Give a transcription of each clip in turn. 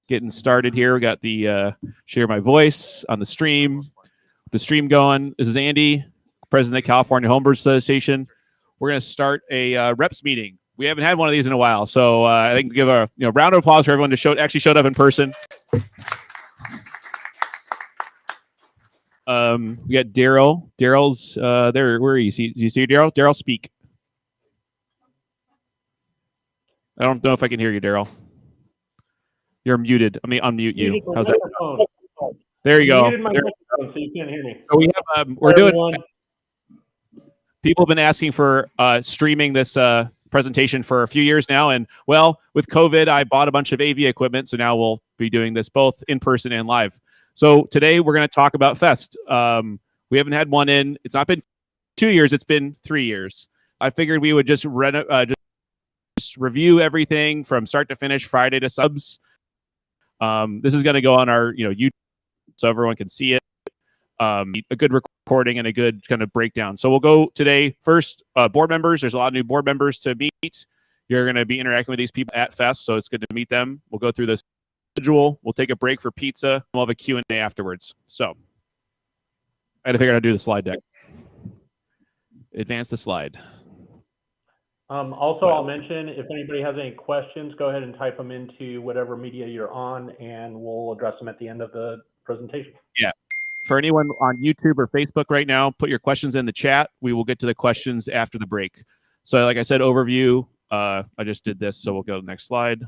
getting started here. We got the share my voice on the stream. The stream going. This is Andy, president of California Homebrewers Association. We're going to start a reps meeting. We haven't had one of these in a while, so I think give a round of applause for everyone who actually showed up in person. We got Daryl. Daryl's there. Where are you? Do you see Daryl? Daryl, speak. I don't know if I can hear you, Daryl. You're muted. Let me unmute you. How's that? There you go. So you can't hear me. So we have we're doing. People have been asking for streaming this presentation for a few years now, and well, with COVID, I bought a bunch of AV equipment, so now we'll be doing this both in person and live. So today we're going to talk about Fest. We haven't had one in. It's not been 2 years. It's been 3 years. I figured we would just review everything from start to finish, Friday to subs. This is going to go on our YouTube, so everyone can see it. A good recording and a good kind of breakdown. So we'll go today first. Board members. There's a lot of new board members to meet. You're going to be interacting with these people at Fest, so it's good to meet them. We'll go through this schedule. We'll take a break for pizza. We'll have a Q&A afterwards. So I had to figure out how to do the slide deck. Advance the slide. Also, I'll mention if anybody has any questions, go ahead and type them into whatever media you're on, and we'll address them at the end of the presentation. Yeah. For anyone on YouTube or Facebook right now, put your questions in the chat. We will get to the questions after the break. So like I said, overview. I just did this, so we'll go to the next slide.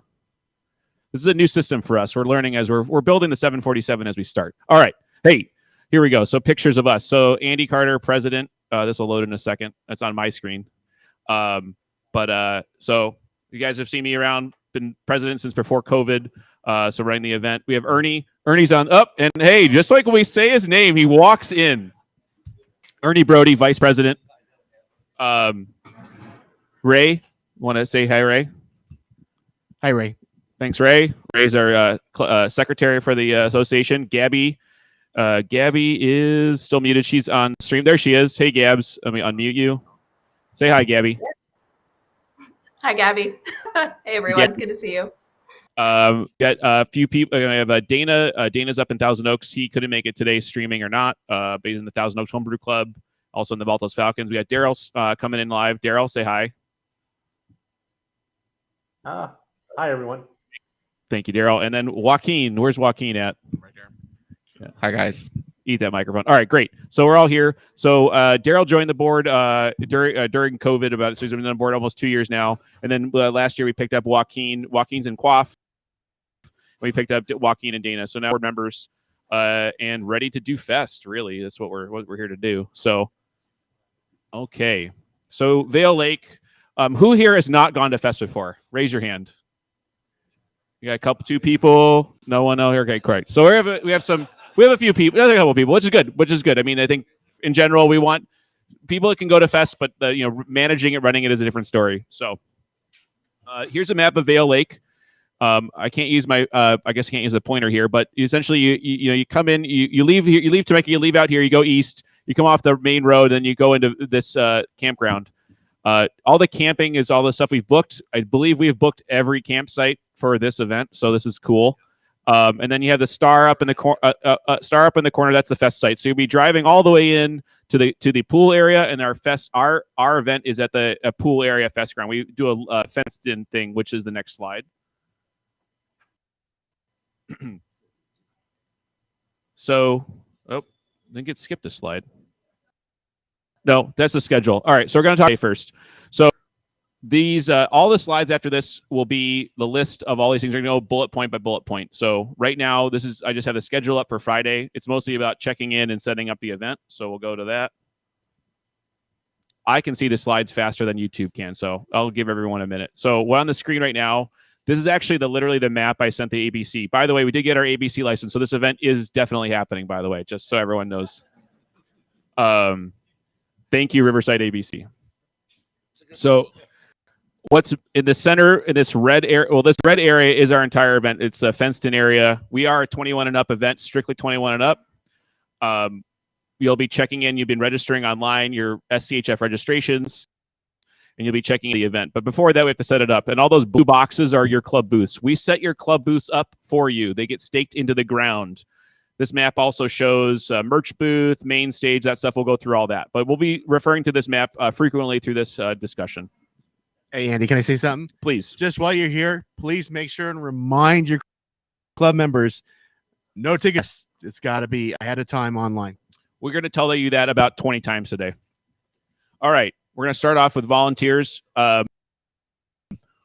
This is a new system for us. We're learning as we're building the 747 as we start. All right. Hey, here we go. So pictures of us. So Andy Carter, president. This will load in a second. That's on my screen. So you guys have seen me around, been president since before COVID. So running the event. We have Ernie. Ernie's on up. And hey, just like when we say his name, he walks in. Ernie Brody, vice president. Ray, want to say hi, Ray? Hi, Ray. Thanks, Ray. Ray's our secretary for the association. Gabby. Gabby is still muted. She's on stream. There she is. Hey, Gabs. Let me unmute you. Say hi, Gabby. Hi, Gabby. Hey, everyone. Yeah. Good to see you. Got a few people. I have Dana. Dana's up in Thousand Oaks. He couldn't make it today, streaming or not. But he's in the Thousand Oaks Homebrew Club. Also in the Baltos Falcons. We got Daryl coming in live. Daryl, say hi. Hi, everyone. Thank you, Daryl. And then Joaquin. Where's Joaquin at? Right there. Yeah. Hi, guys. Eat that microphone. All right, great. So we're all here. So Daryl joined the board during COVID. So he's been on the board almost 2 years now. And then last year we picked up Joaquin. Joaquin's in Quaff. We picked up Joaquin and Dana. So now board members and ready to do Fest. Really, that's what we're here to do. So, okay. So Vale Lake. Who here has not gone to Fest before? Raise your hand. You got two people. No one. Oh, okay, correct. So we have a few people, another couple of people, which is good. I mean, I think in general, we want people that can go to Fest, but managing it, running it is a different story. So here's a map of Vale Lake. I can't use I guess I can't use the pointer here, but essentially you come in, you leave here, you leave Temecula, you leave out here, you go east, you come off the main road, then you go into this campground. All the camping is all the stuff we've booked. I believe we have booked every campsite for this event, so this is cool. And then you have the star up in the corner. That's the Fest site. So you'll be driving all the way in to the pool area, and our event is at the pool area Fest ground. We do a fenced in thing, which is the next slide. So, I think it skipped a slide. No, that's the schedule. All right, so we're going to talk first. So these all the slides after this will be the list of all these things. We're going to go bullet point by bullet point. So right now, I just have the schedule up for Friday. It's mostly about checking in and setting up the event. So we'll go to that. I can see the slides faster than YouTube can, so I'll give everyone a minute. So we're on the screen right now. This is actually literally the map I sent the ABC. By the way, we did get our ABC license, so this event is definitely happening, by the way, just so everyone knows. Thank you, Riverside ABC. So what's in the center in this red area? Well, this red area is our entire event. It's a fenced-in area. We are a 21 and up event, strictly 21 and up. You'll be checking in. You've been registering online, your SCHF registrations. and you'll be checking the event. But before that, we have to set it up. And all those blue boxes are your club booths. We set your club booths up for you. They get staked into the ground. This map also shows merch booth, main stage, that stuff. We'll go through all that. But we'll be referring to this map frequently through this discussion. Hey, Andy, can I say something? Please. Just while you're here, please make sure and remind your club members, no tickets. It's got to be ahead of time online. We're going to tell you that about 20 times today. All right. We're going to start off with volunteers.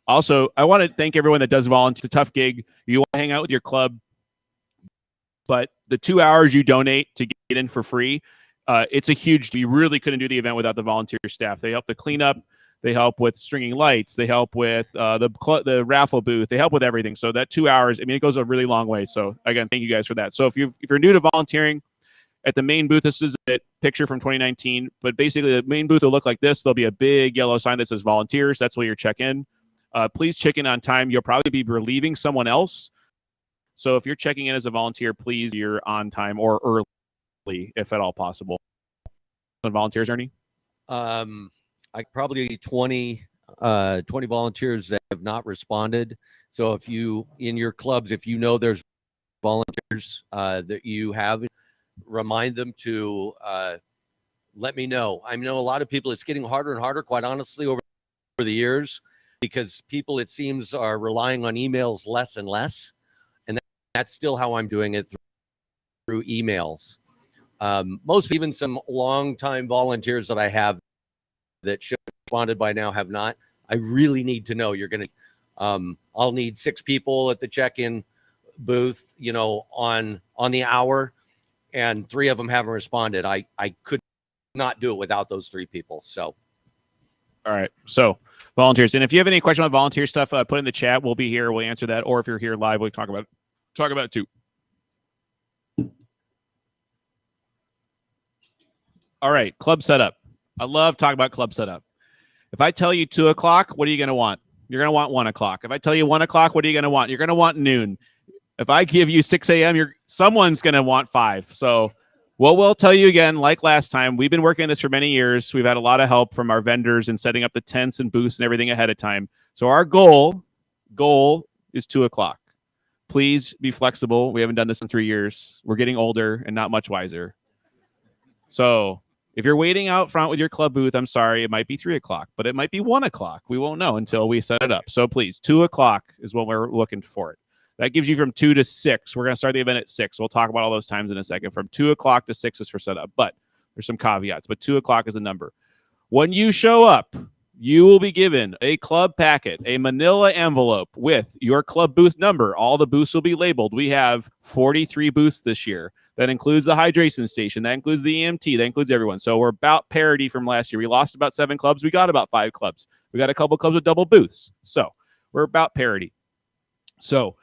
Also, I want to thank everyone that does volunteer. It's a tough gig. You want to hang out with your club, but the 2 hours you donate to get in for free, it's a huge. You really couldn't do the event without the volunteer staff. They help to clean up. They help with stringing lights. They help with the raffle booth. They help with everything. So that 2 hours, I mean, it goes a really long way. So again, thank you guys for that. So if you're new to volunteering, at the main booth, this is a picture from 2019. But basically, the main booth will look like this. There'll be a big yellow sign that says volunteers. That's where your check-in. Please check in on time. You'll probably be relieving someone else. So if you're checking in as a volunteer, please you're on time or early, if at all possible. Volunteers, Ernie? I probably 20 volunteers that have not responded. So if you, in your clubs, if you know there's volunteers that you have, remind them to let me know. I know a lot of people, it's getting harder and harder, quite honestly, over the years, because people, it seems, are relying on emails less and less. And that's still how I'm doing it, through emails. Most, even some longtime volunteers that I have that should have responded by now have not. I really need to know. You're going to, I'll need 6 people at the check-in booth, you know, on the hour, and 3 of them haven't responded. I could not do it without those 3 people. So. All right. So volunteers. And if you have any question about volunteer stuff, put in the chat. We'll be here. We'll answer that. Or if you're here live, we'll talk about it too. All right. Club setup. I love talking about club setup. If I tell you 2 o'clock, what are you going to want? You're going to want 1 o'clock. If I tell you 1 o'clock, what are you going to want? You're going to want noon. If I give you 6 a.m., someone's going to want 5. So what we'll tell you again, like last time, we've been working on this for many years. We've had a lot of help from our vendors in setting up the tents and booths and everything ahead of time. So our goal is 2 o'clock. Please be flexible. We haven't done this in 3 years. We're getting older and not much wiser. So if you're waiting out front with your club booth, I'm sorry, it might be 3 o'clock, but it might be 1 o'clock. We won't know until we set it up. So please, 2 o'clock is when we're looking for it. That gives you from 2 to 6. We're going to start the event at 6. We'll talk about all those times in a second. From 2 o'clock to 6 is for setup, but there's some caveats. But 2 o'clock is the number. When you show up, you will be given a club packet, a manila envelope with your club booth number. All the booths will be labeled. We have 43 booths this year. That includes the hydration station. That includes the EMT. That includes everyone. So we're about parity from last year. We lost about 7 clubs. We got about 5 clubs. We got a couple clubs with double booths. So we're about parity. So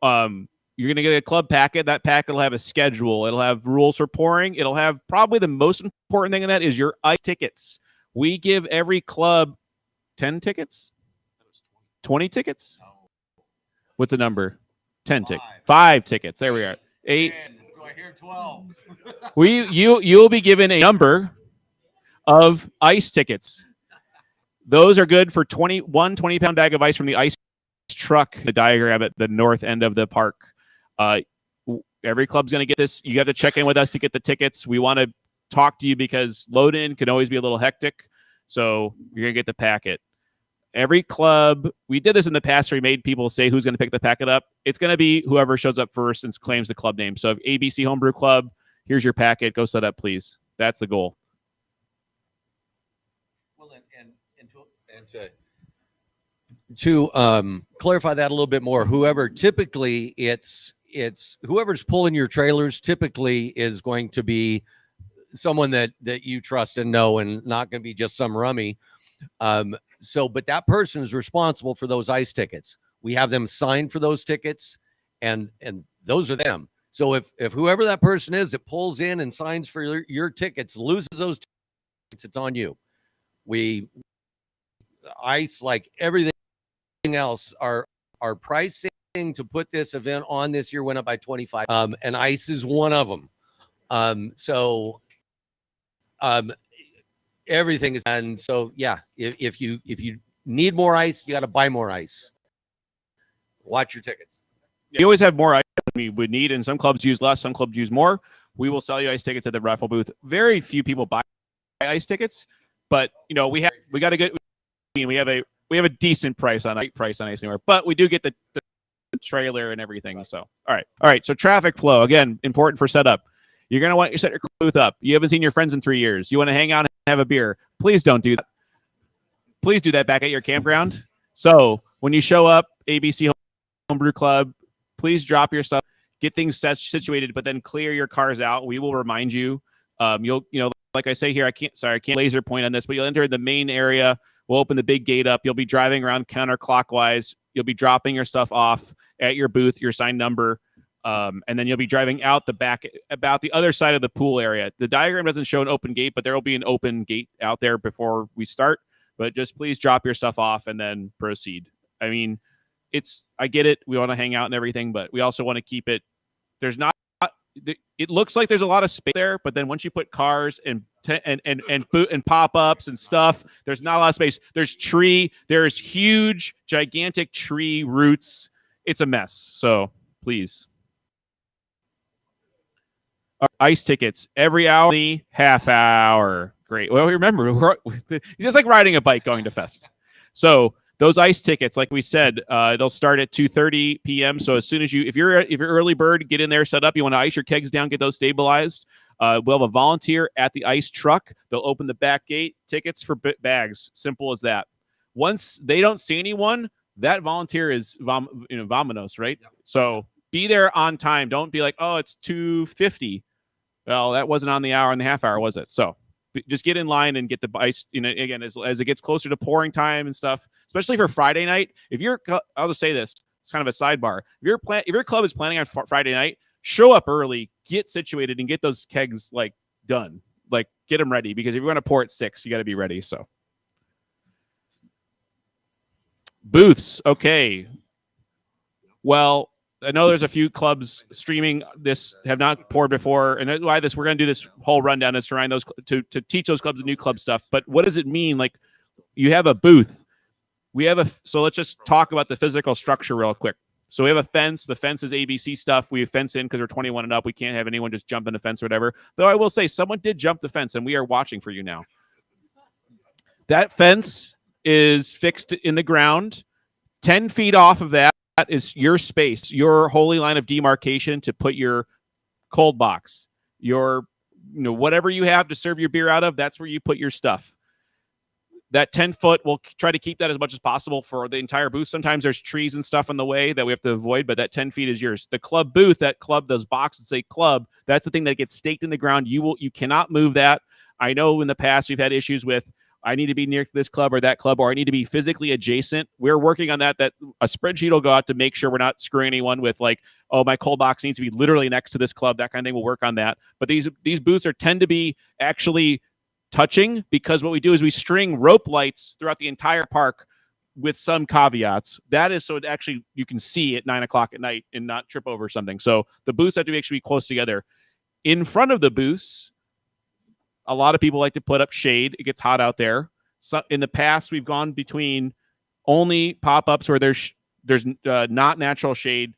you're going to get a club packet. That packet will have a schedule. It'll have rules for pouring. It'll have probably the most important thing in that is your ice tickets. We give every club 10 tickets, 20 tickets. What's the number? 10 tickets. 5 tickets. There we are. 8. 10. Do I hear 12? You'll be given a number of ice tickets. Those are good for 20-pound bag of ice from the ice truck, the diagram at the north end of the park. Every club's going to get this. You have to check in with us to get the tickets. We want to talk to you because load in can always be a little hectic. So you're going to get the packet. Every club, we did this in the past where we made people say who's going to pick the packet up. It's going to be whoever shows up first and claims the club name. So if ABC Homebrew Club, here's your packet. Go set up, please. That's the goal. Well, and to clarify that a little bit more, whoever, typically it's whoever's pulling your trailers typically is going to be someone that you trust and know, and not going to be just some rummy. But that person is responsible for those ice tickets. We have them sign for those tickets, and those are them. So if whoever that person is that pulls in and signs for your tickets loses those tickets, it's on you. Ice, like everything else, our pricing to put this event on this year went up by 25. And ice is one of them. everything is done. So yeah, if you need more ice, you got to buy more ice. Watch your tickets. You always have more ice than we would need, and some clubs use less, some clubs use more. We will sell you ice tickets at the raffle booth. Very few people buy ice tickets, but we got a good. We have a decent price on ice anywhere, but we do get the trailer and everything. So all right. So traffic flow, again, important for setup. You're gonna want to set your booth up. You haven't seen your friends in 3 years. You want to hang out and have a beer. Please don't do that. Please do that back at your campground. So when you show up, ABC Homebrew Club, please drop your stuff, get things situated, but then clear your cars out. We will remind you. You'll like I say here, I can't laser point on this, but you'll enter the main area. We'll open the big gate up. You'll be driving around counterclockwise. You'll be dropping your stuff off at your booth, your signed number, and then you'll be driving out the back about the other side of the pool area. The diagram doesn't show an open gate, but there will be an open gate out there before we start. But just please drop your stuff off and then proceed. I mean, I get it. We want to hang out and everything, but we also want to keep it. It looks like there's a lot of space there, but then once you put cars and pop-ups and stuff, there's not a lot of space. There's huge, gigantic tree roots. It's a mess. So please. Ice tickets every hour, half hour. Great. Well, remember, it's just like riding a bike going to Fest. So those ice tickets, like we said, it'll start at 2:30 p.m. So as soon as if you're early bird, get in there, set up. You want to ice your kegs down, get those stabilized. We'll have a volunteer at the ice truck. They'll open the back gate. Tickets for bags. Simple as that. Once they don't see anyone, that volunteer is vamonos, right? Yep. So be there on time. Don't be like, oh, it's 2:50. Well, that wasn't on the hour and the half hour, was it? So just get in line and get the ice. Again, as it gets closer to pouring time and stuff, especially for Friday night. I'll just say this. It's kind of a sidebar. If your club is planning on Friday night, show up early, get situated, and get those kegs done. Get them ready, because if you're going to pour at 6, you got to be ready. So booths, okay. Well, I know there's a few clubs streaming this have not poured before, and why we're going to do this whole rundown is to remind those to teach those clubs the new club stuff. But what does it mean? You have a booth. So let's just talk about the physical structure real quick. So we have a fence. The fence is ABC stuff. We have fence in because we're 21 and up. We can't have anyone just jump in the fence or whatever. Though I will say someone did jump the fence, and we are watching for you now. That fence is fixed in the ground. 10 feet off of that is your space, your holy line of demarcation to put your cold box, your whatever you have to serve your beer out of. That's where you put your stuff. That 10-foot, we'll try to keep that as much as possible for the entire booth. Sometimes there's trees and stuff in the way that we have to avoid, but that 10 feet is yours. The club booth, those boxes say club, that's the thing that gets staked in the ground. You cannot move that. I know in the past we've had issues with, I need to be near this club or that club, or I need to be physically adjacent. We're working on that a spreadsheet will go out to make sure we're not screwing anyone with my cold box needs to be literally next to this club. That kind of thing. We'll work on that. But these booths tend to be actually touching, because what we do is we string rope lights throughout the entire park with some caveats. That is so you can see at 9:00 at night and not trip over something. So the booths have to actually be close together. In front of the booths, a lot of people like to put up shade. It gets hot out there. So in the past, we've gone between only pop-ups where there's not natural shade.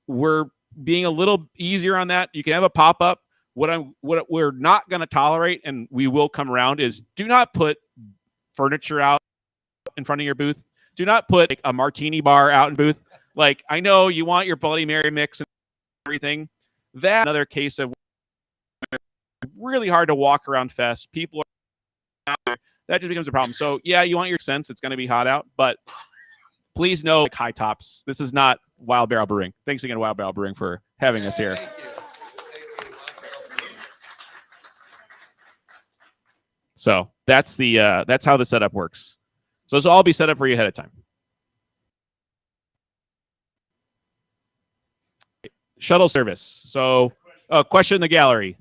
We're being a little easier on that. You can have a pop-up. What we're not going to tolerate, and we will come around, is do not put furniture out in front of your booth. Do not put a martini bar out in booth. I know you want your Bloody Mary mix and everything. That's another case of really hard to walk around Fest. People are out there. That just becomes a problem. So yeah, you want your sense. It's going to be hot out, but please know high tops. This is not Wild Barrel Brewing. Thanks again, Wild Barrel Brewing, for having us here. So that's how the setup works. So this will all be set up for you ahead of time. Shuttle service. So question in the gallery.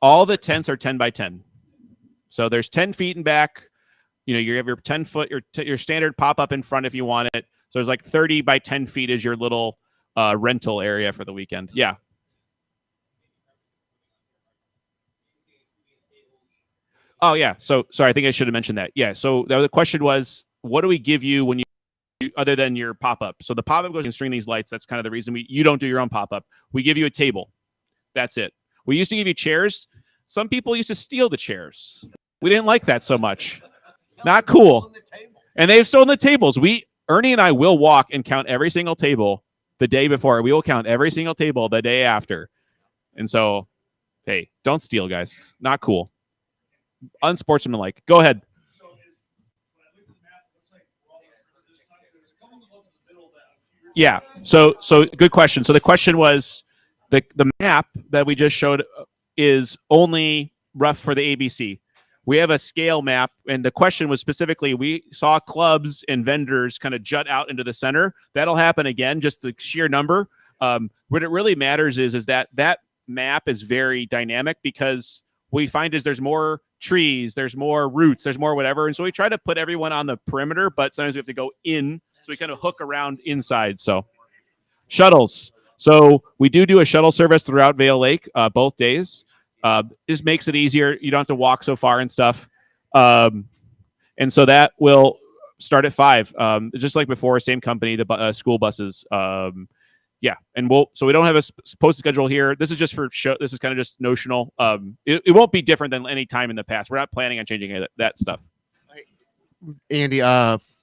All the tents are 10 by 10. So there's 10 feet in back. You have your 10-foot, your standard pop-up in front if you want it. So there's 30 by 10 feet is your little rental area for the weekend. Yeah. Oh yeah. So sorry, I think I should have mentioned that. Yeah. So the question was, what do we give you when you other than your pop-up? So the pop-up goes and string these lights. That's kind of the reason you don't do your own pop-up. We give you a table. That's it. We used to give you chairs. Some people used to steal the chairs. We didn't like that so much. Not cool. And they've stolen the tables. Ernie and I will walk and count every single table the day before. We will count every single table the day after. And so, hey, don't steal, guys. Not cool. Unsportsmanlike. Go ahead. Yeah. So good question. So the question was, the map that we just showed is only rough for the ABC. We have a scale map, and the question was specifically, we saw clubs and vendors kind of jut out into the center. That'll happen again, just the sheer number. What it really matters is that map is very dynamic, because what we find is there's more trees, there's more roots, there's more whatever. And so we try to put everyone on the perimeter, but sometimes we have to go in. So we kind of hook around inside. So shuttles. So we do a shuttle service throughout Vale Lake, both days. Just makes it easier. You don't have to walk so far and stuff. And so that will start at 5. Just like before, same company, the school buses. Yeah, and so we don't have a posted schedule here. This is just for show. This is kind of just notional. It won't be different than any time in the past. We're not planning on changing any of that stuff. Andy,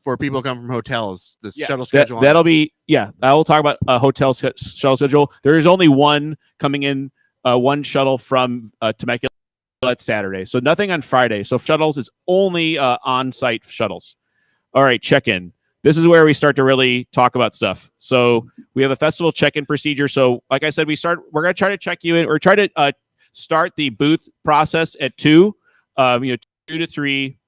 for people who come from hotels, the shuttle schedule. That'll be, I will talk about a hotel shuttle schedule. There is only one coming in, one shuttle from Temecula Saturday. So nothing on Friday. So shuttles is only on-site shuttles. All right, check-in. This is where we start to really talk about stuff. So we have a festival check-in procedure. So like I said, we're going to try to check you in, or try to start the booth process at 2, 2 to 3.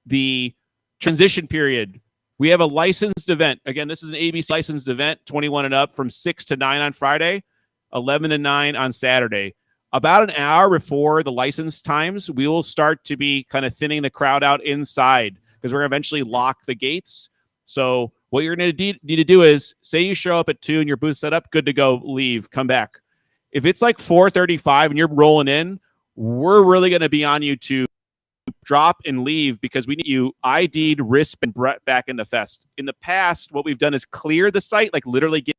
The transition period, we have a licensed event. Again, this is an ABC licensed event, 21 and up, from 6 to 9 on Friday, 11 to 9 on Saturday. About an hour before the license times, we will start to be kind of thinning the crowd out inside, because we're going to eventually lock the gates. So what you're going to need to do is, say you show up at 2 and your booth set up, good to go, leave, come back. If it's like 4:35 and you're rolling in, we're really going to be on you to drop and leave, because we need you ID'd, wrist, and back in the fest. In the past, what we've done is clear the site, like literally get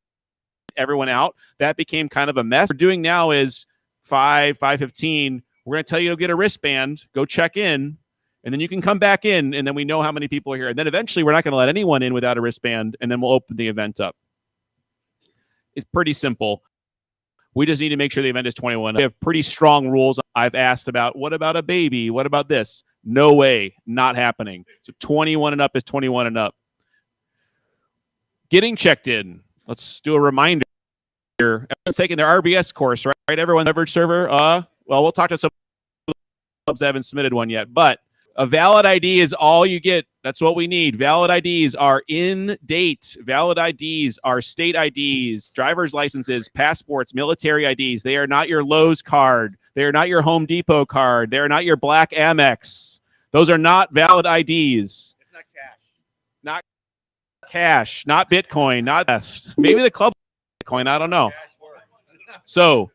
everyone out. That became kind of a mess. What we're doing now is 5:15. We're going to tell you to get a wristband, go check in, and then you can come back in, and then we know how many people are here. And then eventually we're not going to let anyone in without a wristband, and then we'll open the event up. It's pretty simple. We just need to make sure the event is 21. We have pretty strong rules. I've asked about, what about a baby? What about this? No way, not happening. So 21 and up is 21 and up. Getting checked in. Let's do a reminder here. Everyone's taking their RBS course, right? Everyone, leverage server. Well, we'll talk to some clubs that haven't submitted one yet, but a valid ID is all you get. That's what we need. Valid IDs are in date. Valid IDs are state IDs, driver's licenses, passports, military IDs. They are not your Lowe's card. They are not your Home Depot card. They are not your Black Amex. Those are not valid IDs. It's not cash. Not cash. Not Bitcoin. Not best. Maybe the club Bitcoin. I don't know. So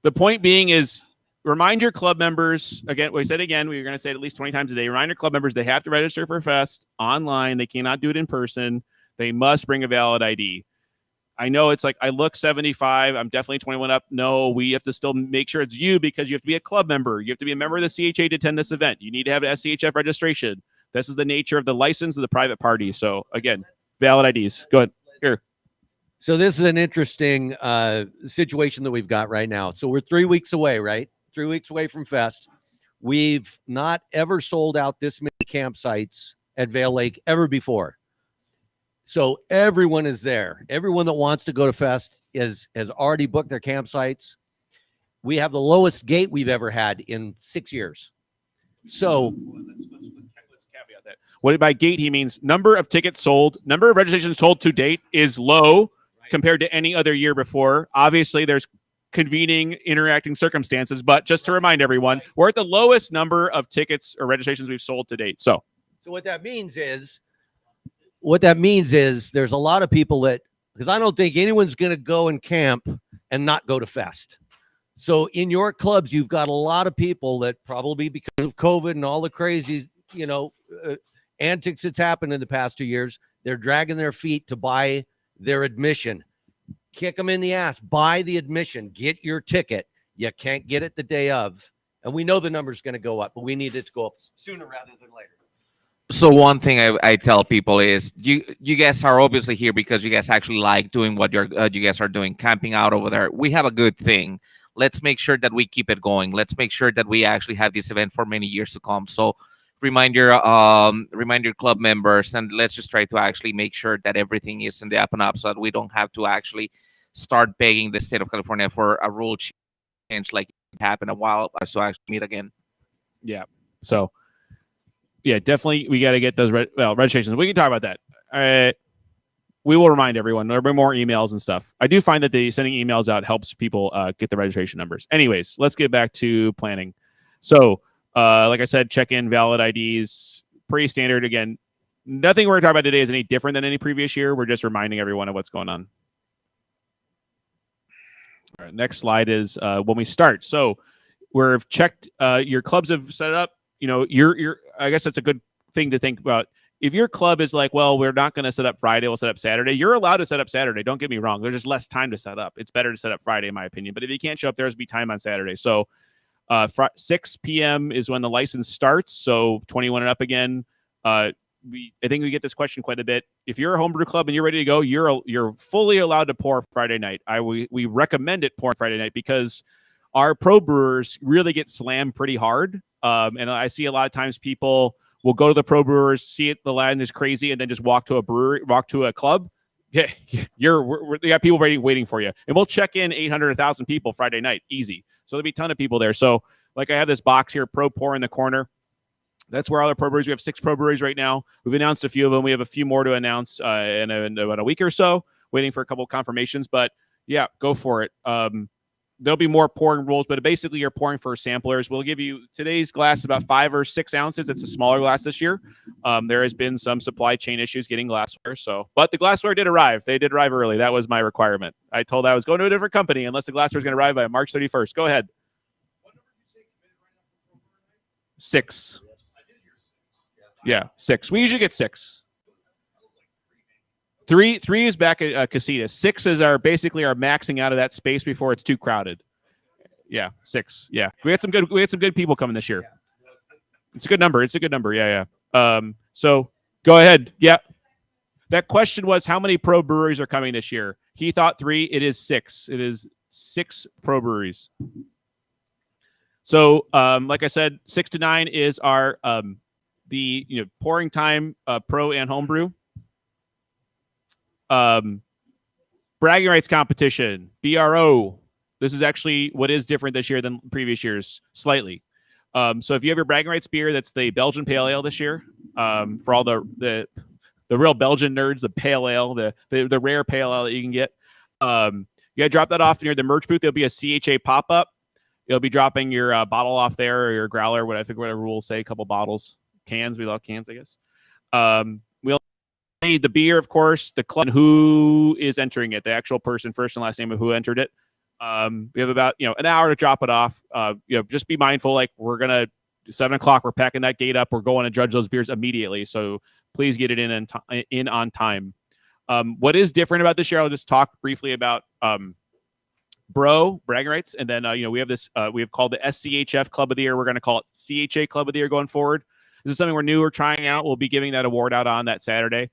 the point being is, remind your club members, again, we said again, we were going to say it at least 20 times a day, remind your club members they have to register for Fest online. They cannot do it in person. They must bring a valid ID. I know it's like, I look 75. I'm definitely 21 up. No, we have to still make sure it's you, because you have to be a club member. You have to be a member of the CHA to attend this event. You need to have an SCHF registration. This is the nature of the license of the private party. So again, valid IDs. Go ahead. Here. So this is an interesting situation that we've got right now. So we're 3 weeks away, right? 3 weeks away from Fest. We've not ever sold out this many campsites at Vale Lake ever before. So everyone is there. Everyone that wants to go to Fest has already booked their campsites. We have the lowest gate we've ever had in 6 years. So let's caveat that. What by gate he means number of tickets sold, number of registrations sold to date is low compared to any other year before. Obviously, there's convening, interacting circumstances, but just to remind everyone, we're at the lowest number of tickets or registrations we've sold to date. So what that means is there's a lot of people that, because I don't think anyone's going to go and camp and not go to Fest. So in your clubs, you've got a lot of people that probably because of COVID and all the crazy, antics that's happened in the past 2 years, they're dragging their feet to buy their admission. Kick them in the ass. Buy the admission. Get your ticket. You can't get it the day of. And we know the number's going to go up, but we need it to go up sooner rather than later. So one thing I tell people is you guys are obviously here because you guys actually like doing what you guys are doing, camping out over there. We have a good thing. Let's make sure that we keep it going. Let's make sure that we actually have this event for many years to come. So remind your club members, and let's just try to actually make sure that everything is in the up and up, so that we don't have to actually start begging the state of California for a rule change like it happened a while to actually meet again. Yeah. So. Yeah, definitely. We got to get those registrations. We can talk about that. We will remind everyone. There'll be more emails and stuff. I do find that the sending emails out helps people get the registration numbers. Anyways, let's get back to planning. So, like I said, check in valid IDs, pretty standard. Again, nothing we're going to talk about today is any different than any previous year. We're just reminding everyone of what's going on. All right, next slide is when we start. So, we've checked. Your clubs have set it up. You're I guess that's a good thing to think about. If your club is like, well, we're not going to set up Friday, we'll set up Saturday. You're allowed to set up Saturday. Don't get me wrong. There's just less time to set up. It's better to set up Friday, in my opinion. But if you can't show up, there's be time on Saturday. So 6 p.m. is when the license starts. So 21 and up again. I think we get this question quite a bit. If you're a homebrew club and you're ready to go, you're fully allowed to pour Friday night. We recommend it pour Friday night because our pro brewers really get slammed pretty hard. And I see a lot of times people will go to the pro brewers, see it, the land is crazy, and then just walk to a club. Yeah, we got people waiting for you. And we'll check in 800, 1,000 people Friday night, easy. So there'll be a ton of people there. So like I have this box here, Pro Pour in the corner. That's where all the pro breweries. We have 6 pro breweries right now. We've announced a few of them. We have a few more to announce in about a week or so, waiting for a couple of confirmations. But yeah, go for it. There'll be more pouring rules, but basically you're pouring for samplers. We'll give you today's glass about 5 or 6 ounces. It's a smaller glass this year. There has been some supply chain issues getting glassware. But the glassware did arrive. They did arrive early. That was my requirement. I told I was going to a different company unless the glassware is going to arrive by March 31st. Go ahead. What number did you say committed right now for 6. Yeah, 6. We usually get 6. 3 is back at Casitas. 6 is basically our maxing out of that space before it's too crowded. Yeah, 6. Yeah, we had some good people coming this year. It's a good number. Yeah. So go ahead. Yeah. That question was how many pro breweries are coming this year? He thought 3. It is 6. It is 6 pro breweries. So like I said, 6 to 9 is our the pouring time pro and homebrew. Bragging rights competition, BRO. This is actually what is different this year than previous years, slightly. So if you have your bragging rights beer, that's the Belgian Pale Ale this year. For all the real Belgian nerds, the Pale Ale, the rare Pale Ale that you can get. You gotta drop that off near the merch booth. There'll be a CHA pop up. You'll be dropping your bottle off there or your growler, whatever rules say. A couple bottles, cans. We love cans, I guess. We'll need the beer, of course, the club, and who is entering it, the actual person, first and last name of who entered it. We have about an hour to drop it off. Just be mindful. Like we're gonna 7 o'clock. We're packing that gate up. We're going to judge those beers immediately. So please get it in on time. What is different about this year? I'll just talk briefly about bragging rights, and then we have this we have called the SCHF Club of the Year. We're going to call it CHA Club of the Year going forward. This is something we're new. We're trying out. We'll be giving that award out on that Saturday.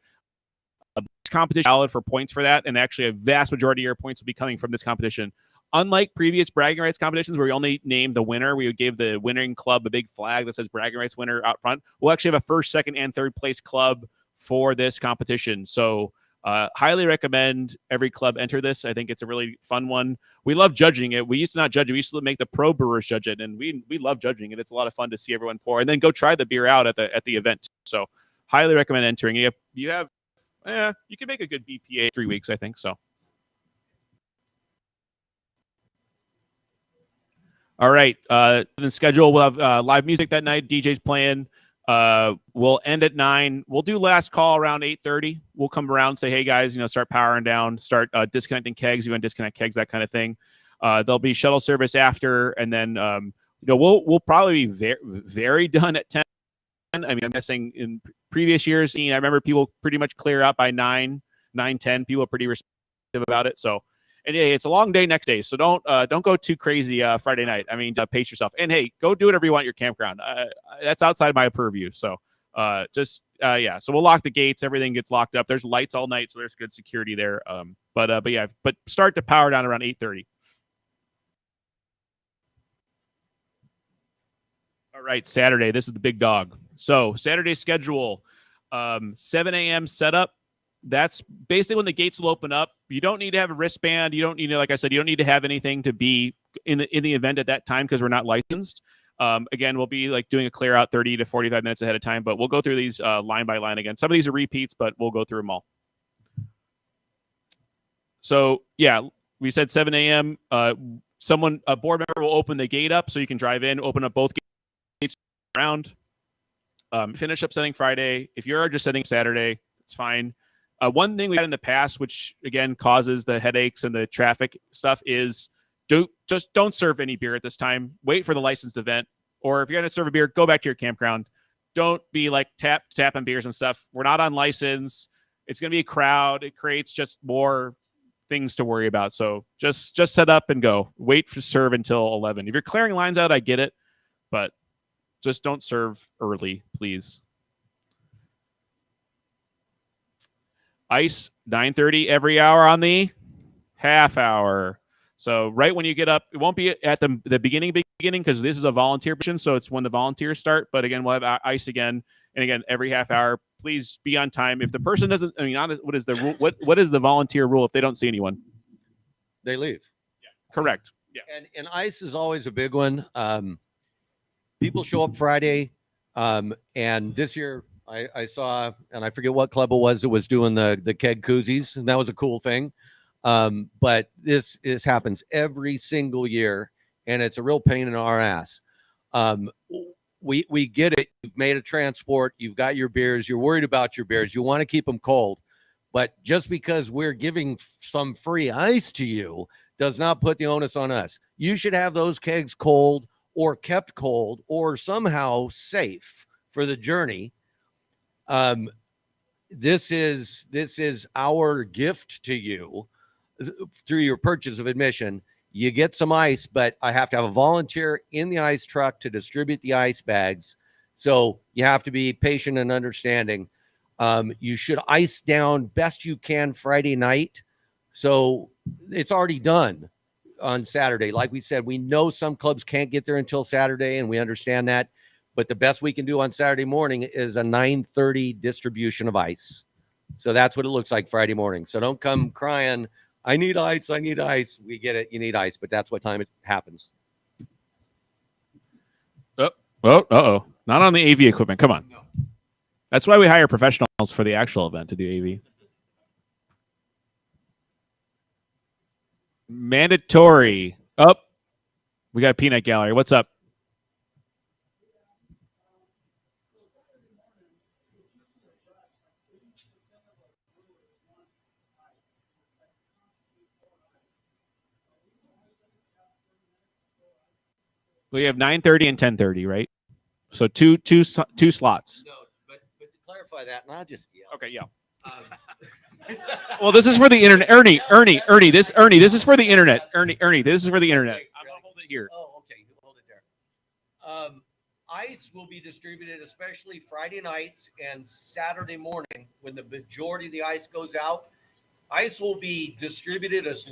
Competition valid for points for that, and actually a vast majority of your points will be coming from this competition. Unlike previous bragging rights competitions where we only named the winner, we gave the winning club a big flag that says bragging rights winner out front. We'll actually have a first, second, and third place club for this competition. So highly recommend every club enter this. I think it's a really fun one. We love judging it. We used to not judge it. We used to make the pro brewers judge it, and we love judging it. It's a lot of fun to see everyone pour and then go try the beer out at the event. So highly recommend entering. You can make a good BPA 3 weeks, I think so. All right. The schedule, we'll have live music that night. DJ's playing. We'll end at 9. We'll do last call around 8:30. We'll come around and say, hey guys, start powering down, start disconnecting kegs. You want to disconnect kegs, that kind of thing. There'll be shuttle service after, and then we'll probably be very done at 10. I mean, I'm guessing in previous years, I remember people pretty much clear out by 9:10. People are pretty receptive about it. So, and hey, it's a long day next day, so don't go too crazy Friday night. I mean, pace yourself. And hey, go do whatever you want at your campground. That's outside my purview. So, yeah. So we'll lock the gates. Everything gets locked up. There's lights all night, so there's good security there. But yeah, but start to power down around 8:30. All right, Saturday. This is the big dog. So Saturday schedule, 7 a.m. setup. That's basically when the gates will open up. You don't need to have a wristband. You don't need to, like I said, you don't need to have anything to be in the event at that time because we're not licensed. Again, we'll be like doing a clear out 30 to 45 minutes ahead of time, but we'll go through these line by line again. Some of these are repeats, but we'll go through them all. So yeah, we said 7 a.m. A board member will open the gate up so you can drive in, open up both gates around, finish up setting Friday. If you're just setting Saturday, it's fine. One thing we had in the past, which again causes the headaches and the traffic stuff, is don't serve any beer at this time. Wait for the licensed event, or if you're going to serve a beer, go back to your campground. Don't be like tapping beers and stuff. We're not on license. It's going to be a crowd. It creates just more things to worry about. So just set up and go. Wait for serve until 11. If you're clearing lines out, I get it, but just don't serve early, please. Ice 9:30 every hour on the half hour. So right when you get up, it won't be at the beginning because this is a volunteer position, so it's when the volunteers start. But again, we'll have ice again and again every half hour. Please be on time. If the person doesn't, what is the rule? What is the volunteer rule if they don't see anyone? They leave. Yeah, correct. Yeah, and ice is always a big one. People show up Friday, and this year I saw, and I forget what club it was doing the keg koozies, and that was a cool thing. But this happens every single year, and it's a real pain in our ass. We get it. You've made a transport. You've got your beers. You're worried about your beers. You want to keep them cold. But just because we're giving some free ice to you does not put the onus on us. You should have those kegs cold or kept cold or somehow safe for the journey. This is our gift to you through your purchase of admission. You get some ice, but I have to have a volunteer in the ice truck to distribute the ice bags. So you have to be patient and understanding. You should ice down best you can Friday night. So it's already done on Saturday. Like we said, we know some clubs can't get there until Saturday, and we understand that. But the best we can do on Saturday morning is a 9:30 distribution of ice. So that's what it looks like Friday morning. So don't come crying, I need ice, I need ice. We get it, you need ice, but that's what time it happens. Uh-oh. Not on the AV equipment. Come on. No. That's why we hire professionals for the actual event to do AV. Mandatory. Oh, we got a Peanut Gallery. What's up? We have 9:30 and 10:30, right? So two slots. No, but to clarify that, and I'll just yell. Okay, yeah. Well, this is for the internet. Ernie, this is for the internet. Ernie, this is for the internet. Okay, I'm gonna hold it here. Oh, okay. You hold it there. Ice will be distributed, especially Friday nights and Saturday morning when the majority of the ice goes out. Ice will be distributed as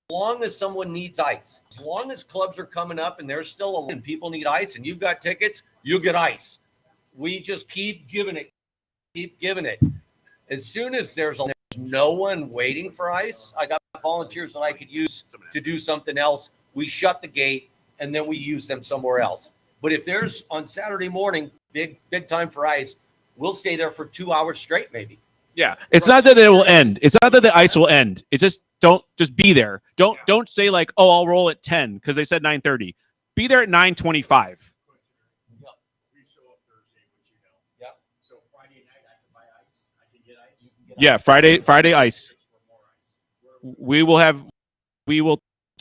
long as someone needs ice. As long as clubs are coming up and there's still a and people need ice and you've got tickets, you'll get ice. We just keep giving it. As soon as there's no one waiting for ice, I got volunteers that I could use to do something else. We shut the gate and then we use them somewhere else. But if there's on Saturday morning, big time for ice, we'll stay there for 2 hours straight, maybe. Yeah, it's not that it will end. It's not that the ice will end. It's just just be there. Don't say like, oh, I'll roll at 10 because they said 9:30. Be there at 9:25. Yeah, Friday ice. We will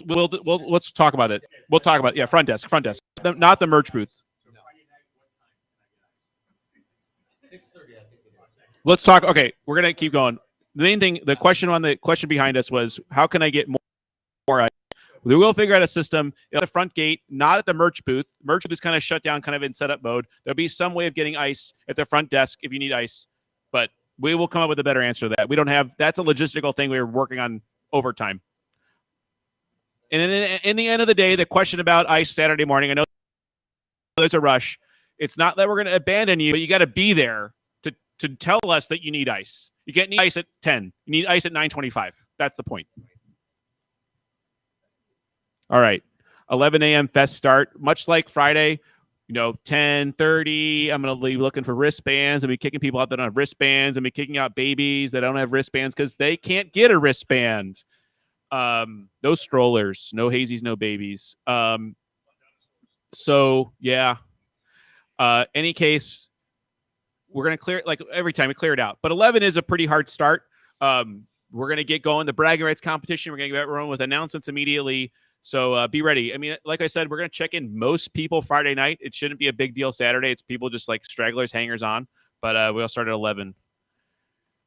let's talk about it. We'll talk about front desk, not the merch booth. Let's talk. Okay, we're gonna keep going. The main thing, the question behind us was, how can I get more ice? We will figure out a system at the front gate, not at the merch booth. Merch booth is kind of shut down, kind of in setup mode. There'll be some way of getting ice at the front desk if you need ice, but we will come up with a better answer to that. We don't have. That's a logistical thing we were working on overtime. And in the end of the day, the question about ice Saturday morning, I know there's a rush. It's not that we're going to abandon you, but you got to be there to tell us that you need ice. You can't need ice at 10. You need ice at 9:25. That's the point. All right. 11 a.m. fest start. Much like Friday, 10:30. I'm going to be looking for wristbands and be kicking people out that don't have wristbands and be kicking out babies that don't have wristbands because they can't get a wristband. No strollers, no hazies, no babies. So yeah. Any case, we're going to clear it like every time we clear it out. But 11 is a pretty hard start. We're going to get going. The bragging rights competition, we're going to get everyone with announcements immediately. So be ready. I mean, like I said, we're going to check in most people Friday night. It shouldn't be a big deal Saturday. It's people just like stragglers, hangers on. But we'll start at 11.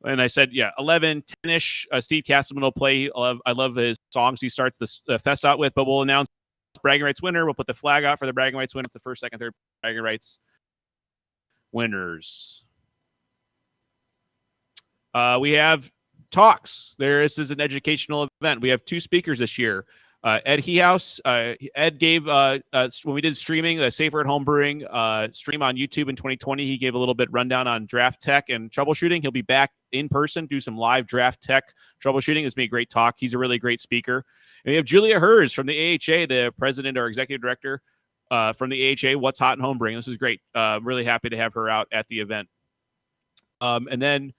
And I said, 11, 10-ish. Steve Castleman will play. I love his songs he starts the fest out with. But we'll announce bragging rights winner. We'll put the flag out for the bragging rights winner. It's the first, second, third bragging rights winners. We have talks. This is an educational event. We have 2 speakers this year. Ed Hehouse. Ed gave, when we did streaming, the Safer at Home Brewing stream on YouTube in 2020, he gave a little bit rundown on draft tech and troubleshooting. He'll be back in person, do some live draft tech troubleshooting. It's been a great talk. He's a really great speaker. And we have Julia Hers from the AHA, the president or executive director from the AHA, What's Hot in Home Brewing. This is great. Really happy to have her out at the event. And then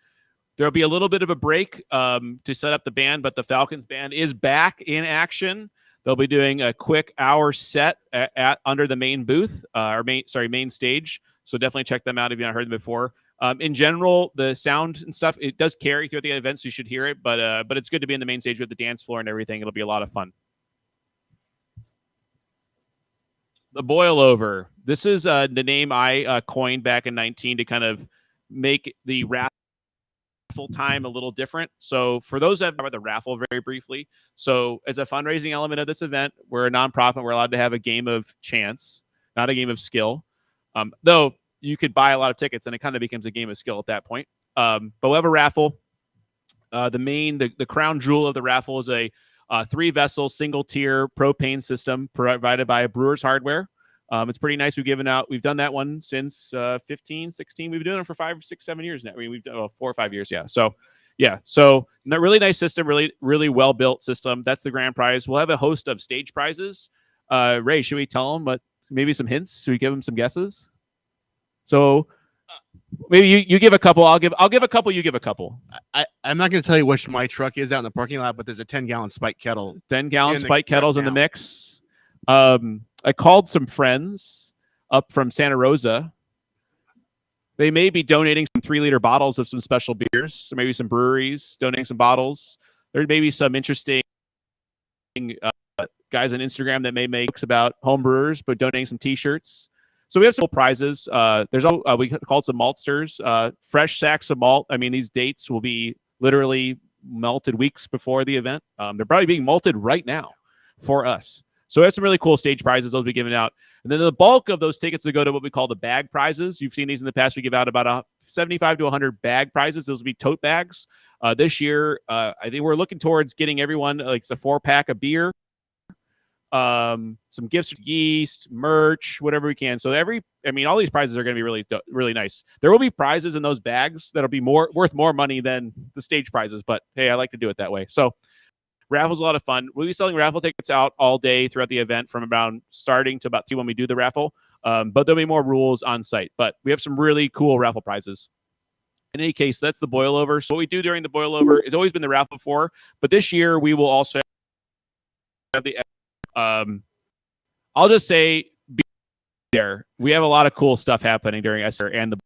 there'll be a little bit of a break to set up the band, but the Falcons band is back in action. They'll be doing a quick hour set under the main booth, main stage. So definitely check them out if you've not heard them before. In general, the sound and stuff, it does carry through the event, so you should hear it. But it's good to be in the main stage with the dance floor and everything. It'll be a lot of fun. The Boil Over. This is the name I coined back in 2019 to kind of make the raffle time a little different. So for those that have the raffle very briefly, so as a fundraising element of this event, we're a nonprofit. We're allowed to have a game of chance, not a game of skill. Though you could buy a lot of tickets and it kind of becomes a game of skill at that point. But we'll have a raffle. The crown jewel of the raffle is a 3-vessel single tier propane system provided by Brewers Hardware. It's pretty nice. We've done that one since 15, 16. We've been doing it for 5, 6, 7 years now. I mean, we've done 4 or 5 years. Yeah. So really nice system, really, really well built system. That's the grand prize. We'll have a host of stage prizes. Ray, should we tell them, but maybe some hints? Should we give them some guesses? So maybe you give a couple. I'll give a couple. You give a couple. I'm not going to tell you which my truck is out in the parking lot, but there's a 10-gallon spike kettle. 10-gallon spike kettles in the mix. I called some friends up from Santa Rosa. They may be donating some 3-liter bottles of some special beers. So maybe some breweries donating some bottles. There may be some interesting guys on Instagram that may make jokes about home brewers, but donating some T-shirts. So we have some prizes. We called some maltsters, fresh sacks of malt. I mean, these dates will be literally malted weeks before the event. They're probably being malted right now for us. So we have some really cool stage prizes. Those will be given out. And then the bulk of those tickets will go to what we call the bag prizes. You've seen these in the past. We give out about 75 to 100 bag prizes. Those will be tote bags. This year, I think we're looking towards getting everyone like a 4-pack of beer, some gifts, yeast, merch, whatever we can. So all these prizes are going to be really, really nice. There will be prizes in those bags that'll be worth more money than the stage prizes. But hey, I like to do it that way. So raffle's a lot of fun. We'll be selling raffle tickets out all day throughout the event from around starting to about 2 when we do the raffle. But there'll be more rules on site. But we have some really cool raffle prizes. In any case, that's the boil over. So what we do during the boil over, it's always been the raffle before. But this year we will also have the I'll just say be there. We have a lot of cool stuff happening during SR and the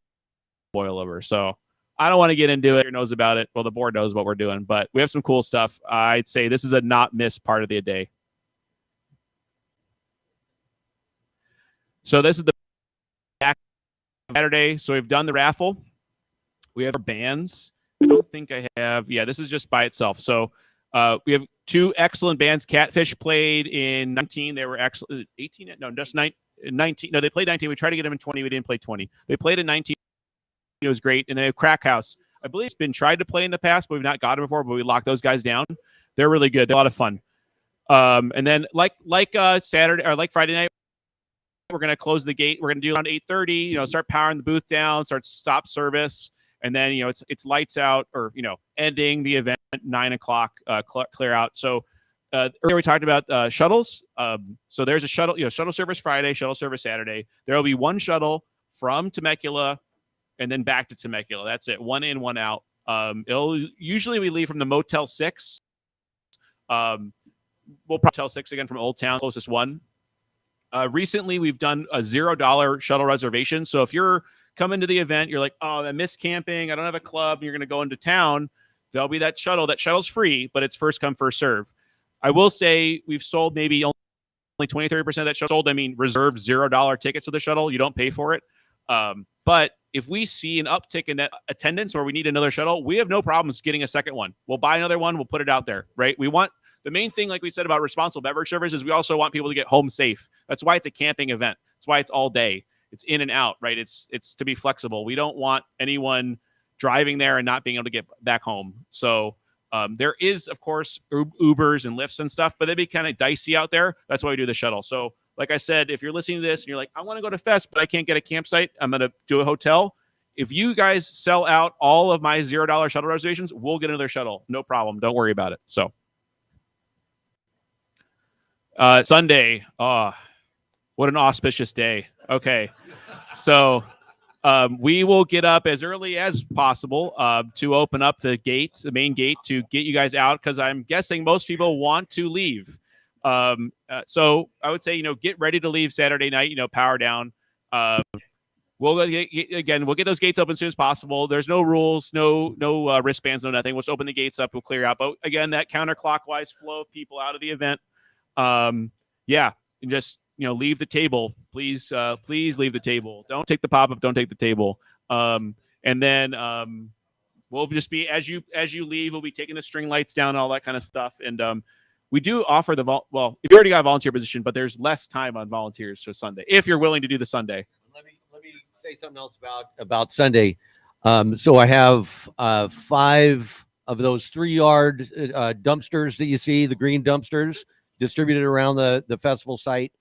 boil over. So I don't want to get into it. Who knows about it? Well, the board knows what we're doing, but we have some cool stuff. I'd say this is a not miss part of the day. So this is the back Saturday. So we've done the raffle. We have our bands. I don't think I have. Yeah, this is just by itself. So we have two excellent bands. Catfish played in 19. They were excellent. 18? No, just 19. No, they played 19. We tried to get them in 20. We didn't play 20. They played in 19. It was great. And they have Crack House. I believe it's been tried to play in the past, but we've not got them before. But we locked those guys down. They're really good. They're a lot of fun. And then like Saturday or like Friday night, we're going to close the gate. We're going to do around 8:30. Start powering the booth down. Stop service. And then, it's lights out or, ending the event at 9 o'clock, clear out. So earlier we talked about shuttles. So there's a shuttle, shuttle service Friday, shuttle service Saturday. There will be one shuttle from Temecula and then back to Temecula. That's it. One in, one out. Usually we leave from the Motel 6. We'll probably Motel 6 again from Old Town, closest one. Recently we've done a $0 shuttle reservation. So if you're coming to the event, you're like, oh, I miss camping, I don't have a club, and you're going to go into town, there'll be that shuttle. That shuttle's free, but it's first come, first serve. I will say we've sold maybe only 20-30% of that shuttle sold. I mean, reserved $0 tickets to the shuttle. You don't pay for it. But if we see an uptick in that attendance or we need another shuttle, we have no problems getting a second one. We'll buy another one. We'll put it out there, right? We want the main thing, like we said about responsible beverage service, is we also want people to get home safe. That's why it's a camping event. That's why it's all day. It's in and out, right? It's to be flexible. We don't want anyone driving there and not being able to get back home. So there is, of course, Ubers and Lyfts and stuff, but they'd be kind of dicey out there. That's why we do the shuttle. So like I said, if you're listening to this and you're like, I want to go to Fest, but I can't get a campsite, I'm going to do a hotel. If you guys sell out all of my $0 shuttle reservations, we'll get another shuttle. No problem. Don't worry about it. So Sunday. Oh, what an auspicious day. Okay. So we will get up as early as possible to open up the gates, the main gate, to get you guys out, because I'm guessing most people want to leave. So I would say, get ready to leave Saturday night, power down. We'll get those gates open as soon as possible. There's no rules, no wristbands, no nothing. We'll just open the gates up. We'll clear out. But again, that counterclockwise flow of people out of the event. And just, leave the table. Please leave the table. Don't take the pop-up. Don't take the table. And then we'll just be, as you leave, we'll be taking the string lights down and all that kind of stuff. And we do offer if you already got a volunteer position, but there's less time on volunteers for Sunday, if you're willing to do the Sunday. Let me say something else about Sunday. So I have 5 of those 3-yard dumpsters that you see, the green dumpsters, distributed around the festival site.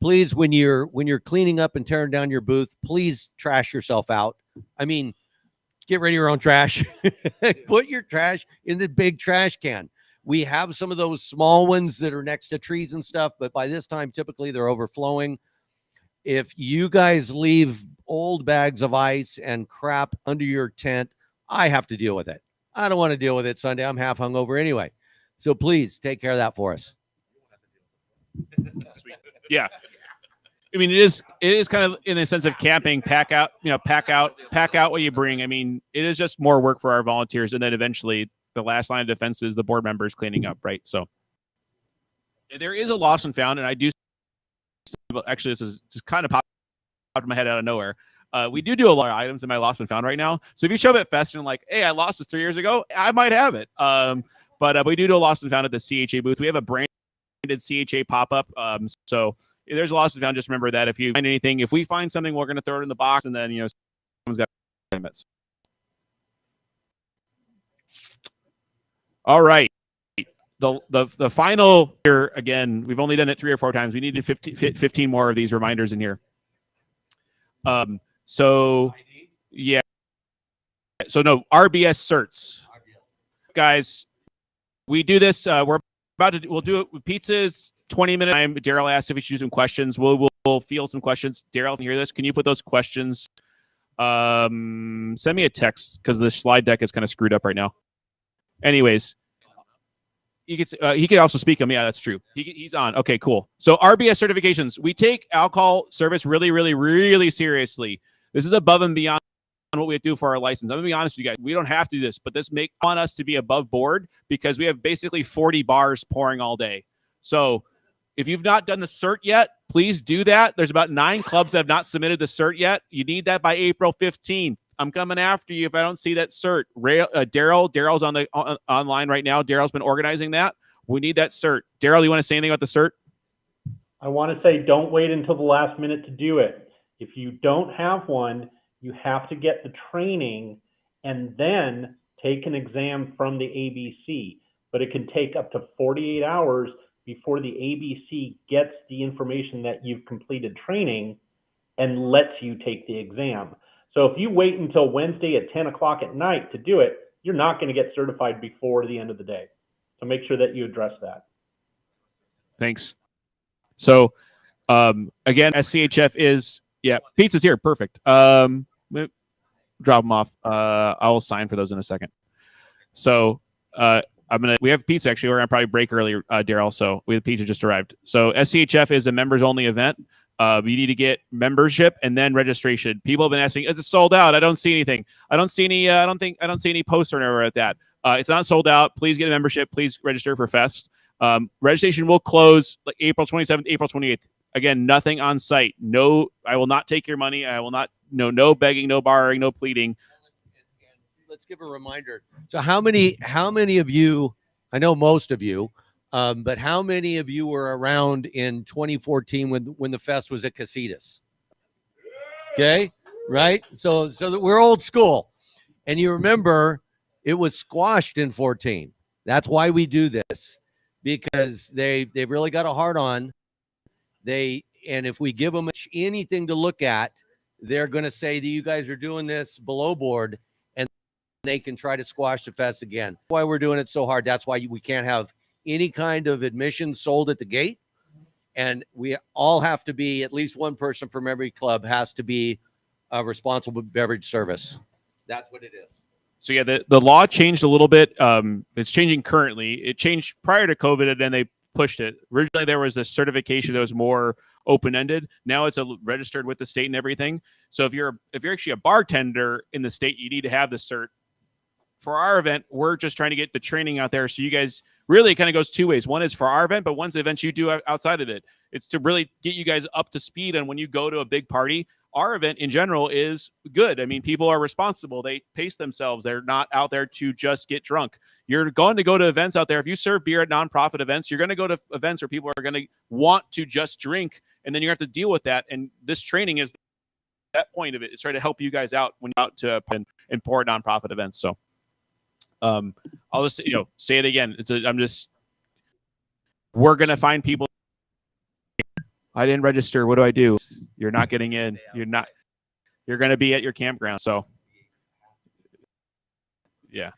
Please, when you're cleaning up and tearing down your booth, please trash yourself out. I mean, get rid of your own trash. Put your trash in the big trash can. We have some of those small ones that are next to trees and stuff, but by this time, typically they're overflowing. If you guys leave old bags of ice and crap under your tent, I have to deal with it. I don't want to deal with it Sunday. I'm half hungover anyway. So please take care of that for us. Sweet. Yeah. I mean, it is kind of in the sense of camping, pack out what you bring. I mean, it is just more work for our volunteers. And then eventually the last line of defense is the board members cleaning up. Right. So there is a lost and found, and I do actually, this is just kind of popped in my head out of nowhere. We do a lot of items in my lost and found right now. So if you show up at Fest and like, hey, I lost this 3 years ago, I might have it. But we do a lost and found at the CHA booth. We have a branded CHA pop-up. So if there's a lost and found, just remember that if you find anything, if we find something, we're going to throw it in the box, and then, someone's got limits. All right. The final here, again, we've only done it 3 or 4 times. We needed 15 more of these reminders in here. So yeah. So no, RBS certs. Guys, we do this. We'll do it with pizzas, 20-minute time. Daryl asked if we should do some questions. We'll field some questions. Daryl, can you hear this? Can you put those questions? Send me a text, because the slide deck is kind of screwed up right now. Anyways, he could also speak them. Yeah, that's true. He's on. Okay, cool. So RBS certifications. We take alcohol service really, really, really seriously. This is above and beyond what we do for our license. I'm gonna be honest with you guys. We don't have to do this, but this want us to be above board, because we have basically 40 bars pouring all day. So if you've not done the cert yet, please do that. There's about 9 clubs that have not submitted the cert yet. You need that by April 15th. I'm coming after you if I don't see that cert. Daryl's on the online right now. Daryl's been organizing that. We need that cert. Daryl, you want to say anything about the cert? I want to say don't wait until the last minute to do it. If you don't have one, you have to get the training and then take an exam from the ABC. But it can take up to 48 hours before the ABC gets the information that you've completed training and lets you take the exam. So if you wait until Wednesday at 10 o'clock at night to do it, you're not going to get certified before the end of the day. So make sure that you address that. Thanks. So, again, SCHF is, yeah, pizza's here. Perfect. Drop them off. I will sign for those in a second. So, we have pizza actually. We're going to probably break earlier, Daryl. So we have pizza just arrived. So SCHF is a members only event. You need to get membership and then registration. People have been asking, is it sold out? I don't see anything. I don't see any, I don't see any posts or anywhere at that. It's not sold out. Please get a membership. Please register for Fest. Registration will close like April 27th, April 28th. Again, nothing on site. No, I will not take your money. I will not, no begging, no borrowing, no pleading. Let's give a reminder. So how many of you, I know most of you, but how many of you were around in 2014 when the fest was at Casitas? Okay, right? So we're old school. And you remember it was squashed in 14. That's why we do this, because they've really got a hard on. And if we give them anything to look at, they're going to say that you guys are doing this below board, and they can try to squash the fest again. That's why we're doing it so hard. That's why we can't have any kind of admission sold at the gate. And we all have to be, at least one person from every club has to be a responsible beverage service. That's what it is. So yeah, the law changed a little bit. It's changing currently. It changed prior to COVID, and then they pushed it. Originally, there was a certification that was more open-ended. Now it's registered with the state and everything. So if you're actually a bartender in the state, you need to have the cert. For our event, we're just trying to get the training out there. So you guys, really, it kind of goes two ways. One is for our event, but one's the events you do outside of it. It's to really get you guys up to speed. And when you go to a big party, our event in general is good. I mean, people are responsible. They pace themselves. They're not out there to just get drunk. You're going to go to events out there. If you serve beer at nonprofit events, you're going to go to events where people are going to want to just drink, and then you have to deal with that. And this training is that point of it. It's trying to help you guys out when you're out to and pour at nonprofit events. So I'll just say it again. We're going to find people. I didn't register. What do I do? You're not getting in. You're going to be at your campground. So, yeah.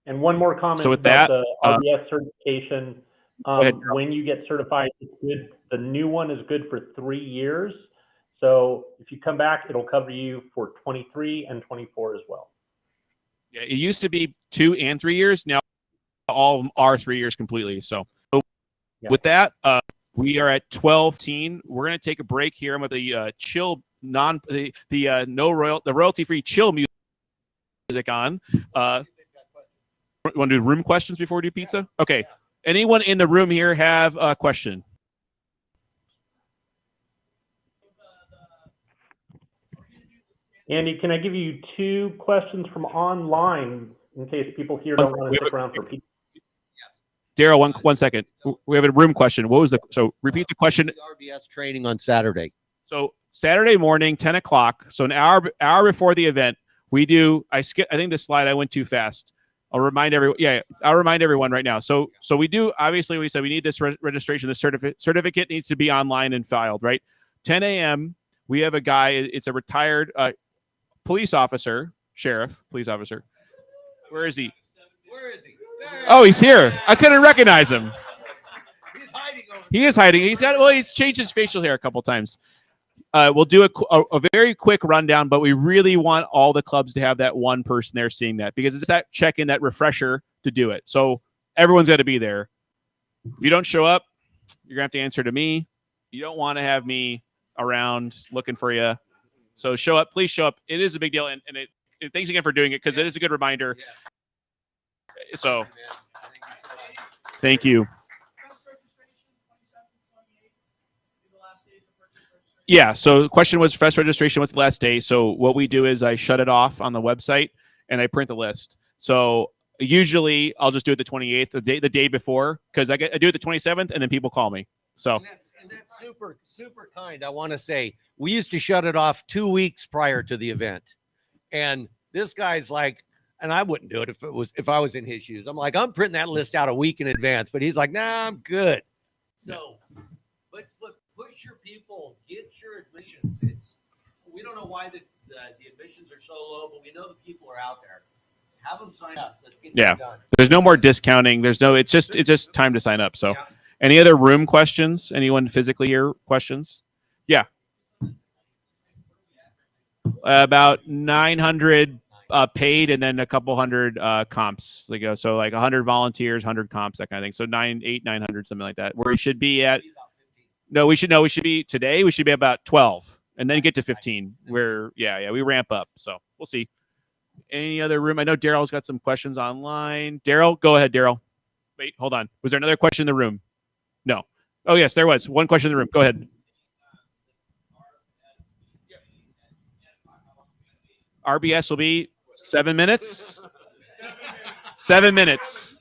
And one more comment So with about that, the RBS certification. When you get certified, it's good. The new one is good for 3 years. So if you come back, it'll cover you for 23 and 24 as well. Yeah, it used to be 2 and 3 years. Now all of them are 3 years completely. So Yeah. with that, we are at 12:10. We're going to take a break here. I'm with the royalty-free chill music on. You want to do room questions before we do pizza? Okay. Anyone in the room here have a question? Andy, can I give you 2 questions from online in case people here don't want to stick around for pizza? Daryl, one second. We have a room question. What was so repeat the question. RBS training on Saturday. So Saturday morning, 10 o'clock. So an hour before the event, we do, I think this slide I went too fast. I'll remind everyone. Yeah, I'll remind everyone right now. So we do, obviously we said we need this registration. The certificate needs to be online and filed, right? 10 a.m. We have a guy, it's a retired police officer, police officer. Where is he? Oh, he's here. I couldn't recognize him. He is hiding. He's changed his facial hair a couple times. We'll do a very quick rundown, but we really want all the clubs to have that one person there seeing that, because it's that check-in, that refresher to do it. So everyone's got to be there. If you don't show up, you're going to have to answer to me. You don't want to have me around looking for you. So show up. Please show up. It is a big deal. And thanks again for doing it, because it is a good reminder. So thank you. Yeah. So the question was fest registration. What's the last day? So what we do is I shut it off on the website and I print the list. So usually I'll just do it the 28th, the day before, because I do it the 27th, and then people call me. So and that's super kind. I want to say we used to shut it off 2 weeks prior to the event, and this guy's like, and I wouldn't do it if I was in his shoes. I'm like, I'm printing that list out a week in advance, but he's like, nah, I'm good. So, but push your people, get your admissions. We don't know why the admissions are so low, but we know the people are out there. Have them sign up. Let's get this done. There's no more discounting. It's just time to sign up. So, any other room questions? Anyone physically here questions? Yeah. About 900 paid, and then a couple hundred comps. So like 100 volunteers, 100 comps, that kind of thing. So 900, something like that. Where we should be at. We should be today. We should be about 12, and then get to 15. Where we ramp up. So we'll see. Any other room? I know Daryl's got some questions online. Daryl, go ahead, Daryl. Wait, hold on. Was there another question in the room? No. Oh, yes, there was. One question in the room. Go ahead. RBS will be 7 minutes. 7 minutes.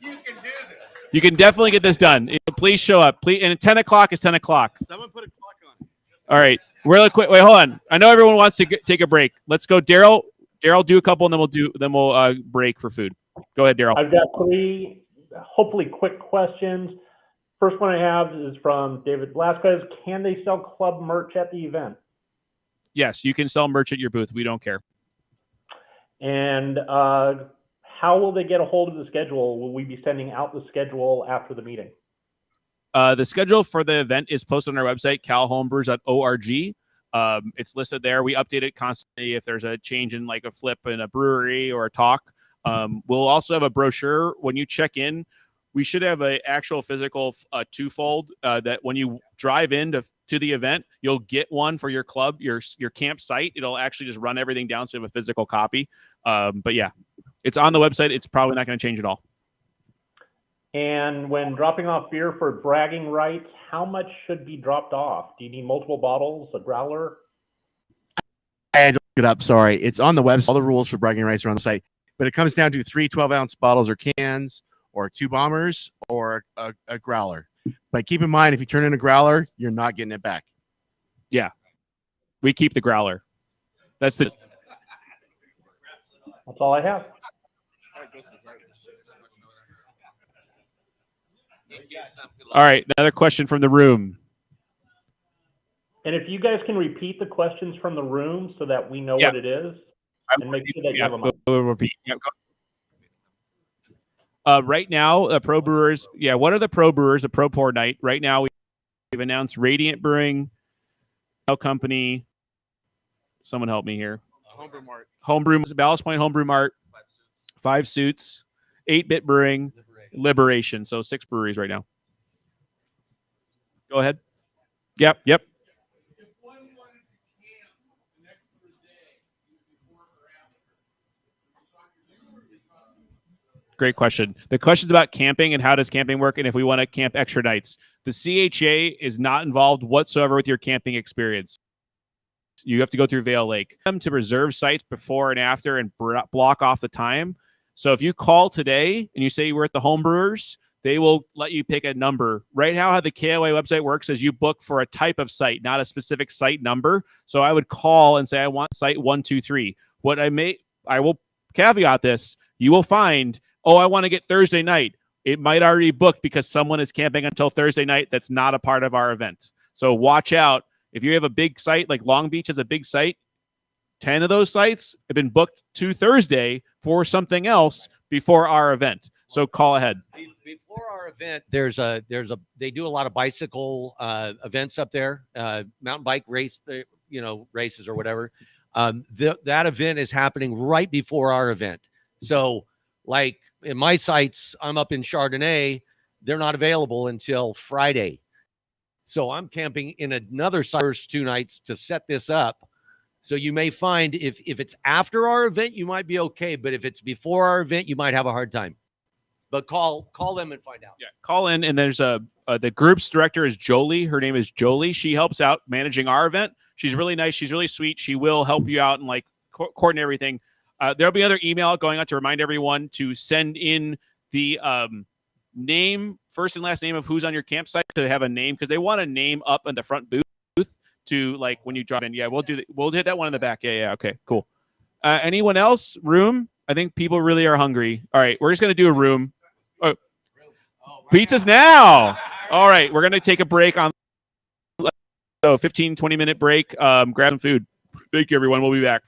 You can definitely get this done. Please show up. Please, and 10 o'clock is 10 o'clock. Someone put a clock on. All right. Really quick. Wait, hold on. I know everyone wants to take a break. Let's go, Daryl. Daryl, do a couple, and then we'll break for food. Go ahead, Daryl. I've got 3, hopefully quick questions. First one I have is from David Velasquez. Can they sell club merch at the event? Yes, you can sell merch at your booth. We don't care. And how will they get a hold of the schedule? Will we be sending out the schedule after the meeting? The schedule for the event is posted on our website, calhomebrewers.org. It's listed there. We update it constantly if there's a change in like a flip in a brewery or a talk. We'll also have a brochure when you check in. We should have an actual physical twofold that when you drive into the event, you'll get one for your club, your campsite. It'll actually just run everything down, so you have a physical copy. But yeah, it's on the website. It's probably not going to change at all. And when dropping off beer for bragging rights, how much should be dropped off? Do you need multiple bottles, a growler? I had to look it up. Sorry. It's on the website. All the rules for bragging rights are on the site. But it comes down to 3 12-ounce bottles or cans, or 2 bombers, or a growler. But keep in mind, if you turn in a growler, you're not getting it back. Yeah. We keep the growler. That's all I have. All right, another question from the room. And if you guys can repeat the questions from the room so that we know what it is, and make sure that you have them up. Right now, Pro Brewers, what are the Pro Brewers, a Pro Pour night? Right now, we've announced Radiant Brewing, Company. Someone help me here. Homebrew, Ballast Point Homebrew Mart, 5 Suits, 8-Bit Brewing, Liberation. So 6 breweries right now. Go ahead. Yep. Great question. The question's about camping and how does camping work, and if we want to camp extra nights. The CHA is not involved whatsoever with your camping experience. You have to go through Vail Lake to reserve sites before and after and block off the time. So if you call today and you say we're at the Homebrewers, they will let you pick a number. Right now, how the KOA website works is you book for a type of site, not a specific site number. So I would call and say, I want site 123. I will caveat this. You will find, I want to get Thursday night. It might already book because someone is camping until Thursday night. That's not a part of our event. So watch out. If you have a big site, like Long Beach has a big site, 10 of those sites have been booked to Thursday for something else before our event. So call ahead. Before our event, they do a lot of bicycle events up there, mountain bike race, races or whatever. That event is happening right before our event. So like in my sites, I'm up in Chardonnay. They're not available until Friday. So I'm camping in another site 2 nights to set this up. So you may find if it's after our event, you might be okay. But if it's before our event, you might have a hard time. But call them and find out. Yeah, call in. And there's the group's director is Jolie. Her name is Jolie. She helps out managing our event. She's really nice. She's really sweet. She will help you out and like coordinate everything. There'll be another email going out to remind everyone to send in the name, first and last name of who's on your campsite, to have a name, because they want a name up in the front booth to like when you drop in. Yeah, we'll hit that one in the back. Yeah. Okay, cool. Anyone else? Room? I think people really are hungry. All right, we're just gonna do a room. Oh, pizzas now. All right, we're gonna take a break on. So 15, 20-minute break. Grab some food. Thank you, everyone. We'll be back.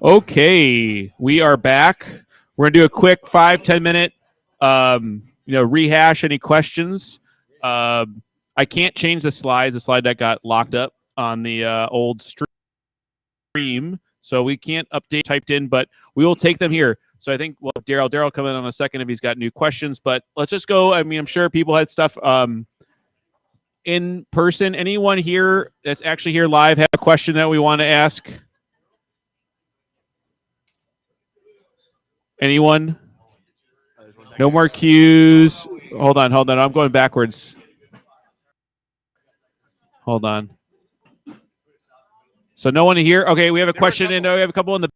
Okay, we are back. We're gonna do a quick 5-10 minute, rehash any questions. I can't change the slides. The slide deck got locked up on the old stream, so we can't update typed in, but we will take them here. So I think Daryl come in on a second if he's got new questions, but let's just go. I mean, I'm sure people had stuff in person. Anyone here that's actually here live have a question that we want to ask? Anyone? No more cues. Hold on. I'm going backwards. Hold on. So no one here. Okay, we have a question, and we have a couple in the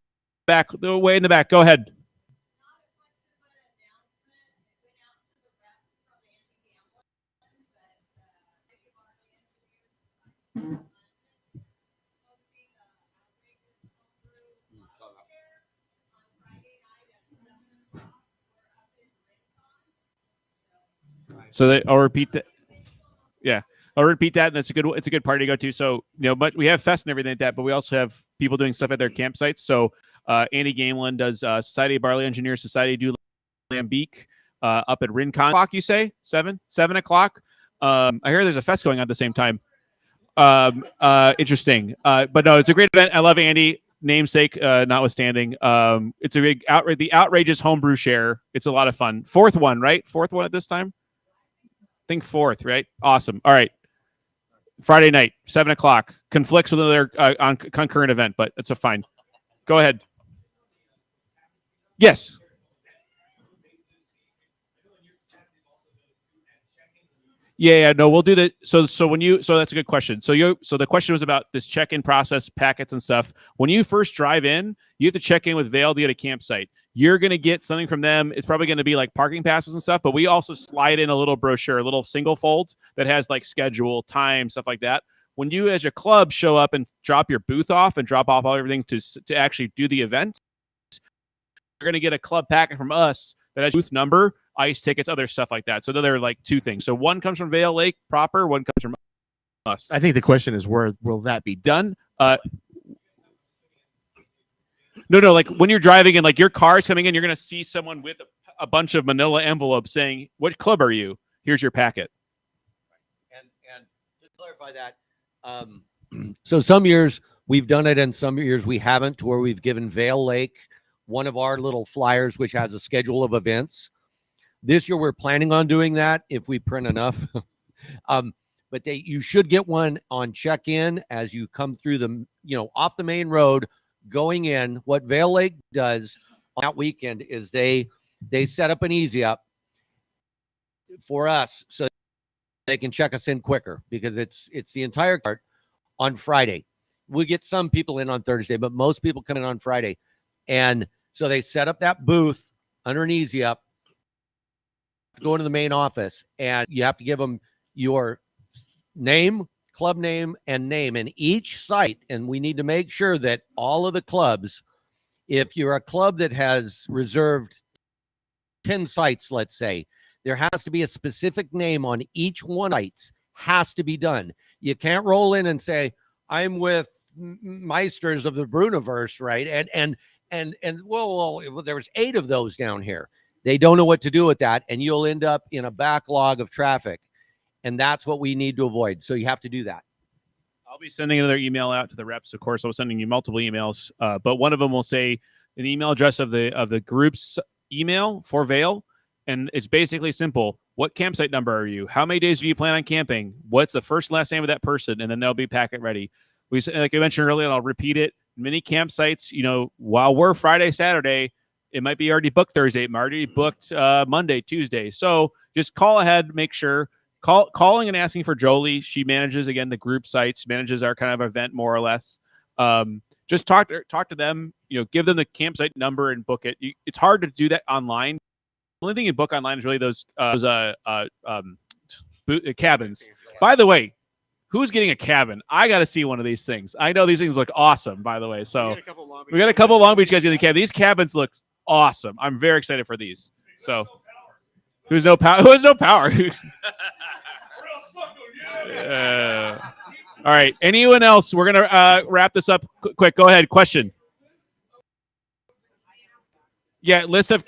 back, way in the back. Go ahead. So I'll repeat that. Yeah, I'll repeat that, and it's a good party to go to. So but we have fest and everything like that, but we also have people doing stuff at their campsites. So Andy Gamelin does Society of Barley Engineers, Society du Lambic up at Rincon. O'clock, you say 7 o'clock. I hear there's a fest going on at the same time. Interesting. But no, it's a great event. I love Andy. Namesake notwithstanding. It's a big the outrageous homebrew share. It's a lot of fun. Fourth one at this time. I think fourth, right? Awesome. All right. Friday night, 7 o'clock. Conflicts with another concurrent event, but it's a fine. Go ahead. Yes. Yeah, no, we'll do that. So that's a good question. So the question was about this check-in process, packets and stuff. When you first drive in, you have to check in with Vail to get a campsite. You're going to get something from them. It's probably going to be like parking passes and stuff, but we also slide in a little brochure, a little single fold that has like schedule, time, stuff like that. When you as a club show up and drop your booth off and drop off everything to actually do the event, you're going to get a club packet from us that has booth number, ice tickets, other stuff like that. So they're like two things. So one comes from Vail Lake proper, one comes from us. I think the question is, where will that be done? No, like when you're driving and like your car's coming in, you're going to see someone with a bunch of manila envelopes saying, what club are you? Here's your packet. And to clarify that, so some years we've done it and some years we haven't, to where we've given Vail Lake one of our little flyers, which has a schedule of events. This year we're planning on doing that if we print enough. But you should get one on check-in as you come through the, off the main road going in. What Vail Lake does on that weekend is they set up an easy up for us so they can check us in quicker, because it's the entire cart on Friday. We get some people in on Thursday, but most people come in on Friday. And so they set up that booth under an easy up, go into the main office, and you have to give them your name, club name, and name in each site. And we need to make sure that all of the clubs, if you're a club that has reserved 10 sites, let's say, there has to be a specific name on each one. Sites has to be done. You can't roll in and say, I'm with Meisters of the Bruniverse, right? And well, there was 8 of those down here. They don't know what to do with that, and you'll end up in a backlog of traffic. And that's what we need to avoid. So you have to do that. I'll be sending another email out to the reps. Of course, I'll be sending you multiple emails, but one of them will say an email address of the group's email for Vail, and it's basically simple. What campsite number are you? How many days do you plan on camping? What's the first and last name of that person? And then they'll be packet ready. Like I mentioned earlier, and I'll repeat it. Many campsites, while we're Friday, Saturday, it might be already booked Thursday. It might already booked Monday, Tuesday. So just call ahead, make sure. Calling and asking for Jolie. She manages, again, the group sites, manages our kind of event more or less. Just talk to them, give them the campsite number and book it. It's hard to do that online. The only thing you book online is really those cabins. By the way, who's getting a cabin? I got to see one of these things. I know these things look awesome, by the way. So we got a couple Long Beach guys getting the cabin. These cabins look awesome. I'm very excited for these. So who has no power? All right. Anyone else? We're going to wrap this up quick. Go ahead. Question. Yeah, list of.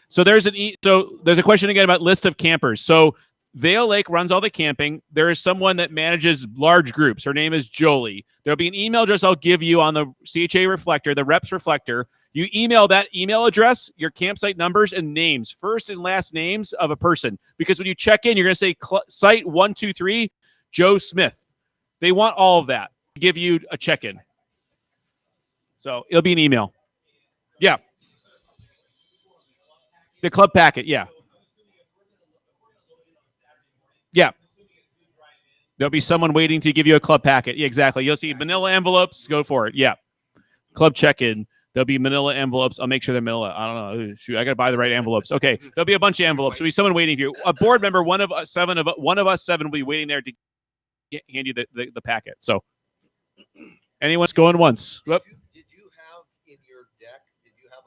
So there's there's a question again about list of campers. So Vale Lake runs all the camping. There is someone that manages large groups. Her name is Jolie. There'll be an email address I'll give you on the CHA reflector, the reps reflector. You email that email address, your campsite numbers and names, first and last names of a person. Because when you check in, you're going to say site 123, Joe Smith. They want all of that to give you a check-in. So it'll be an email. Yeah. The club packet, yeah. Yeah. There'll be someone waiting to give you a club packet. Yeah, exactly. You'll see manila envelopes. Go for it. Yeah. Club check-in. There'll be manila envelopes. I'll make sure they're manila. I don't know. Shoot, I got to buy the right envelopes. Okay. There'll be a bunch of envelopes. There'll be someone waiting for you. A board member, one of us seven will be waiting there to hand you the packet. So anyone's going once. Did you have in your deck, did you have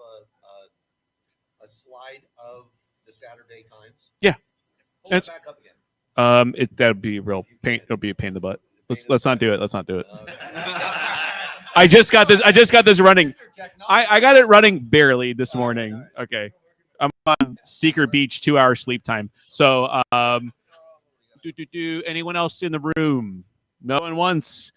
a slide of the Saturday times? Yeah. Pull it back up again. That'd be real pain. It'll be a pain in the butt. Let's not do it. Let's not do it. I just got this running. I got it running barely this morning. Okay. I'm on Secret Beach, 2 hour sleep time. So anyone else in the room? No one once,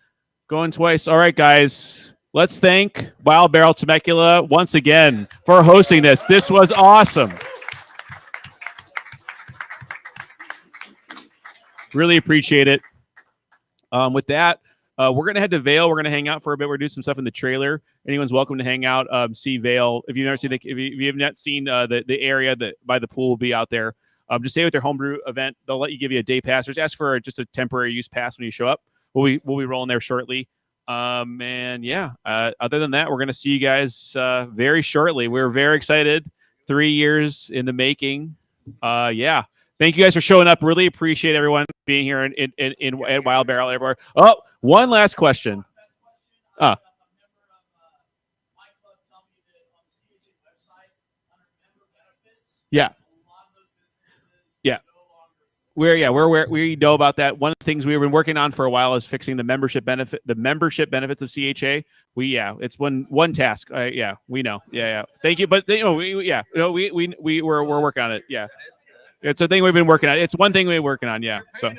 going twice. All right, guys. Let's thank Wild Barrel Temecula once again for hosting this. This was awesome. Really appreciate it. With that, we're going to head to Vail. We're going to hang out for a bit. We're doing some stuff in the trailer. Anyone's welcome to hang out, see Vail. If you've never seen, if you have not seen the area that by the pool will be out there, just stay with their homebrew event. They'll let you give you a day pass. Just ask for just a temporary use pass when you show up. We'll be rolling there shortly. And yeah, other than that, we're going to see you guys very shortly. We're very excited. 3 years in the making. Yeah. Thank you guys for showing up. Really appreciate everyone being here in Wild Barrel everywhere. Oh, one last question. Yeah. Yeah. We know about that. One of the things we've been working on for a while is fixing the membership benefits of CHA. It's one task. Yeah, we know. Yeah. Thank you. But we're working on it. Yeah. It's a thing we've been working on. It's one thing we've been working on. Yeah. So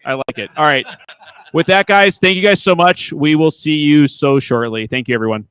I like it. All right. With that, guys, thank you guys so much. We will see you so shortly. Thank you, everyone.